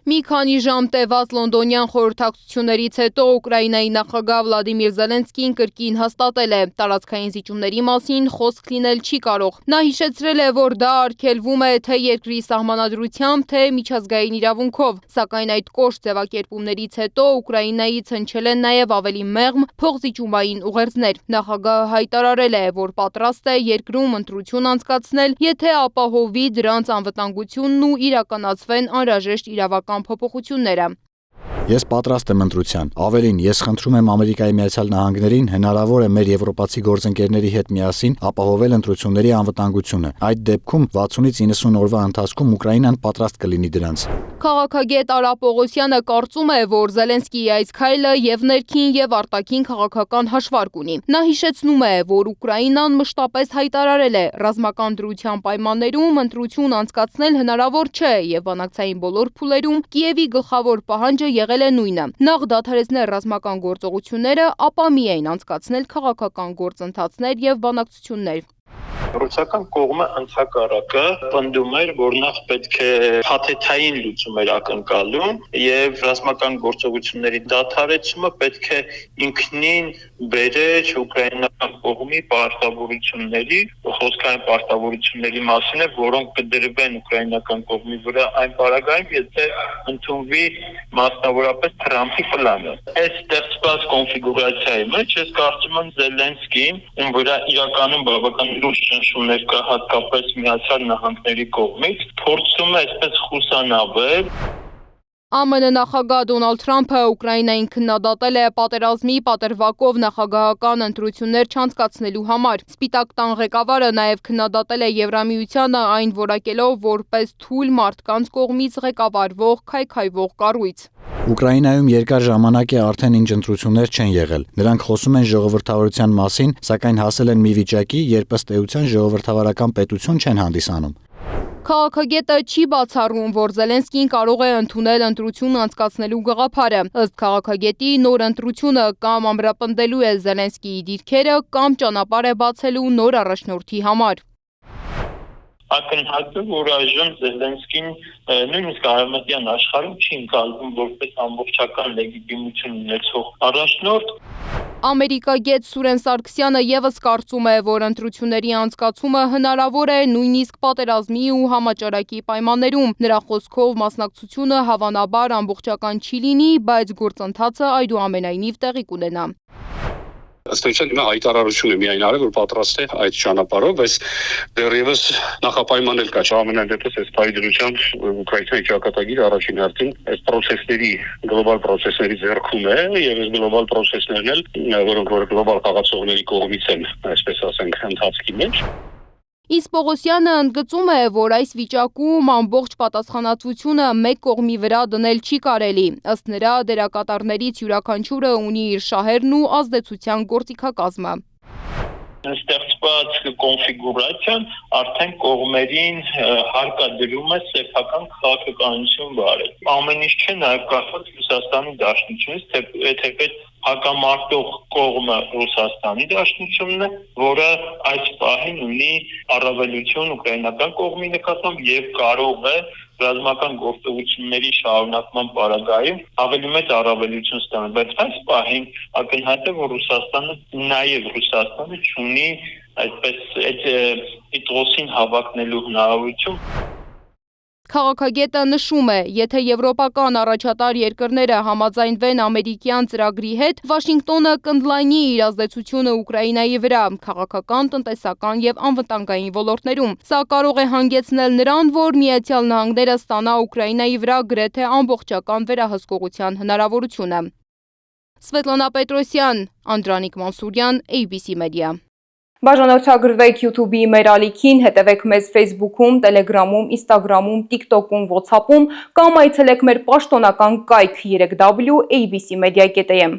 Մի քանի ժամ տևած լոնդոնյան խորհրդակցություններից հետո Ուկրաինայի նախագահ Վլադիմիր Զելենսկին կրկին հաստատել է տարածքային զիջումների մասին խոսք լինել չի կարող։ Նա հիշեցրել է, որ դա արգելվում է թե երկրի սահմանադրությամբ, թե միջազգային իրավունքով, սակայն այդ կոշտ ձևակերպումներից հետո Ուկրաինայից հնչել են նաև ավելի մեղմ փոխզիջումային ուղերձներ։ Նախագահը հայտարարել է, որ պատրաստ է երկրում ընտրություն անցկացնել, եթե ապահովի դրանց անվտանգությունն ու իրականացվեն անհրաժեշտ իրավական փոփոխությունները։ Ես պատրաստ եմ ընտրության։ Ավելին, ես խնդրում եմ Ամերիկայի Միացյալ Նահանգներին հնարավոր է մեր եվրոպացի գործընկերների հետ միասին ապահովել ընտրությունների անվտանգությունը։ Այդ դեպքում 60-ից 90 օրվա ընթացքում Ուկրաինան պատրաստ կլինի դրանց։ Քաղաքագետ Արա Պողոսյանը կարծում է, որ Զելենսկիի այս քայլը եւ ներքին եւ արտաքին քաղաքական հաշվարկ ունի։ Նա հիշեցնում է, որ Ուկրաինան մշտապես հայտարարել է, ռազմական դրության պայմաններում ընտրություն անցկացնել հնարավոր չէ եւ բանակցային բոլոր փուլերում Կիևի գլխավոր պահանջը եղել է նույնը՝ նախ դադարեցնել ռազմական գործողությունները, ապա միայն անցկացնել քաղաքական գործընթացներ եւ բանակցություններ։ Ռուսական կողմը ընդհակառակը պնդում էր, որ նախ պետք է փաթեթային լուծումներ ակնկալում եւ ռազմական գործողությունների դադարեցումը պետք է ինքնին բերեր ուկրաինական կողմի պարտավորությունների, խոսքային պարտավորությունների մասին է, որոնք կդրվեն ուկրաինական կողմի վրա այն պարագայում, եթե ընդունվի մասնավորապես Թրամփի պլանը։ Այս ստեղծված կոնֆիգուրացիայի մեջ ես կարծում եմ Զելենսկին, ում վրա իրականում բավական լուրջ ճնշումներ կա հատկապես Միացյալ Նահանգների կողմից, փորձում է այսպես խուսանավել։ ԱՄՆ նախագահ Դոնալդ Թրամփը Ուկրաինային քննադատել է պատերազմի պատրվակով նախագահական ընտրություններ չանցկացնելու համար։ Սպիտակ տան ղեկավարը նաև քննադատել է Եվրամիությանը այն որակելով որպես թույլ մարդկանց կողմից ղեկավարվող քայքայվող կառույց։ Ուկրաինայում երկար ժամանակ է արդեն ինչ ընտրություններ չեն եղել։ Նրանք խոսում են ժողովրդավարության մասին, սակայն հասել են մի վիճակի, երբ ըստ էության ժողովրդավարական պետություն չեն հանդիսանում։ Քաղաքագետը չի բացառում, որ Զելենսկին կարող է ընդունել ընտրություն անցկացնելու գաղափարը։ Ըստ քաղաքագետի, նոր ընտրությունը կամ ամրապնդելու է Զելենսկիի դիրքերը, կամ ճանապարհ է բացելու նոր առաջնորդի համար։ Ակնհայտ է, որ այժմ Զելենսկին նույնիսկ արևմտյան աշխարհում չի ընկալվում որպես ամբողջական լեգիտիմություն ունեցող առաջնորդ։ Ամերիկագետ Սուրեն Սարգսյանը ևս կարծում է, որ ընտրությունների անցկացումը հնարավոր է նույնիսկ պատերազմի ու համաճարակի պայմաններում։ Նրա խոսքով մասնակցությունը հավանաբար ամբողջական չի լինի, բայց գործընթացը այդուամենայնիվ տեղի կունենա։ Ըստ էության նա հայտարարություն է միայն արել, որ պատրաստ է այդ ճանապարհով, բայց դեռևս նախապայման էլ կա, ամենայն դեպս այս պայմանությամբ Ուկրաինայի ճակատագիրը առաջին հերթին այս process-ների, գլոբալ process-ների ձեռքում է, եւ այս գլոբալ process-ներն էլ, որոնք որ գլոբալ խաղացողների կողմից են, այսպես ասենք, ընթացքի մեջ։ Իսկ Պողոսյանը ընդգծում է, որ այս վիճակում ամբողջ պատասխանատվությունը մեկ կողմի վրա դնել չի կարելի։ Ըստ նրա, դերակատարներից յուրաքանչյուրը ունի իր շահերն ու ազդեցության գործիքակազմը։ Ստեղծված կոնֆիգուրացիան արդեն կողմերին հարկադրում է սեփական քաղաքականություն վարել։ Ամեն ինչ չէ նաև կախված Ռուսաստանի դաշնությունից, թեպետ հակամարտող կողմը Ռուսաստանի դաշնությունն է, որը այս պահին ունի առավելություն ուկրաինական կողմի նկատմամբ եւ կարող է ռազմական գործողությունների շարունակման պարագայում ավելի մեծ առավելություն ստանալ, բայց այս պահին ակնհայտ է, որ Ռուսաստանը չունի այսպես այդ իդրոսին հավակնելու հնարավորություն։ Քաղաքագետը նշում է, եթե եվրոպական առաջատար երկրները համաձայնվեն ամերիկյան ծրագրի հետ, Վաշինգտոնը կընդլայնի իր ազդեցությունը Ուկրաինայի վրա, քաղաքական, տնտեսական եւ անվտանգային ոլորտներում։ Սա կարող է հանգեցնել նրան, որ Միացյալ Նահանգները ստանա Ուկրաինայի վրա գրեթե ամբողջական վերահսկողության հնարավորությունը։ Սվետլանա Պետրոսյան, Անդրանիկ Մանսուրյան, ABC Media։ Բաժանորդագրվեք YouTube-ի մեր ալիքին, հետևեք մեզ Facebook-ում, Telegram-ում, Instagram-ում, TikTok-ում, WhatsApp-ում կամ այցելեք մեր պաշտոնական կայք www.abcmedia.am։